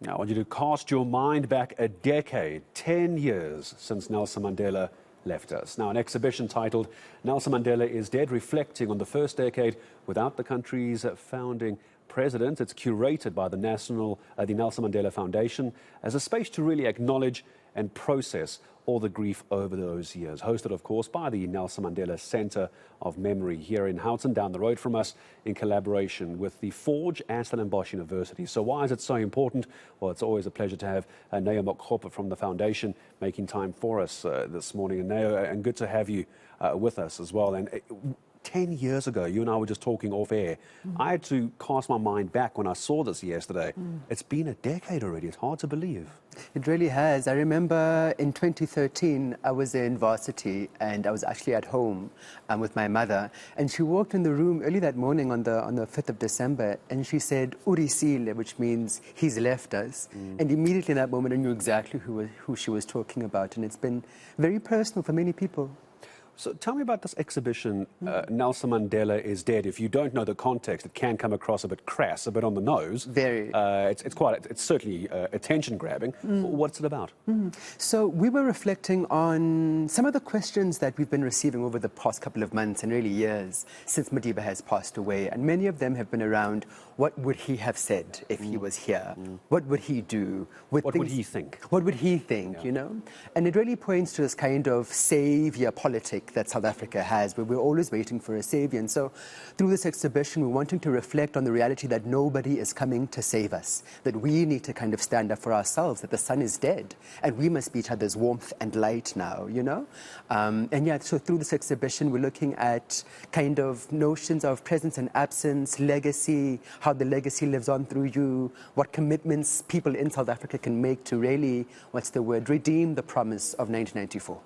Now, I want you to cast your mind back a decade, 10 years since Nelson Mandela left us. Now, an exhibition titled Nelson Mandela is Dead, reflecting on the first decade without the country's founding president. It's curated by the Nelson Mandela Foundation as a space to really acknowledge and process all the grief over those years. Hosted, of course, by the Nelson Mandela Centre of Memory here in Houghton, down the road from us, in collaboration with the Forge and Stellenbosch University. So why is it so important? Well, it's always a pleasure to have Kneo Mokgopa from the foundation making time for us this morning. And Kneo, and good to have you with us as well. And 10 years ago, you and I were just talking off air. I had to cast my mind back when I saw this yesterday. It's been a decade already. It's hard to believe. It really has. I remember in 2013, I was in varsity and I was actually at home with my mother. And she walked in the room early that morning on the 5th of December and she said, "Urisile," which means he's left us. And immediately in that moment, I knew exactly who she was talking about. And it's been very personal for many people. So tell me about this exhibition, Nelson Mandela is Dead. If you don't know the context, it can come across a bit crass, a bit on the nose. Very. It's certainly attention-grabbing. What's it about? So we were reflecting on some of the questions that we've been receiving over the past couple of months and really years since Madiba has passed away. And many of them have been around, what would he have said if he was here? What would he do? What would he think? What would he think, you know? And it really points to this kind of savior politic that South Africa has, where we're always waiting for a savior. And so through this exhibition, we're wanting to reflect on the reality that nobody is coming to save us, that we need to kind of stand up for ourselves, that the sun is dead, and we must be each other's warmth and light now, you know? And yeah, so through this exhibition, we're looking at kind of notions of presence and absence, legacy, how the legacy lives on through you, what commitments people in South Africa can make to really, what's the word, redeem the promise of 1994.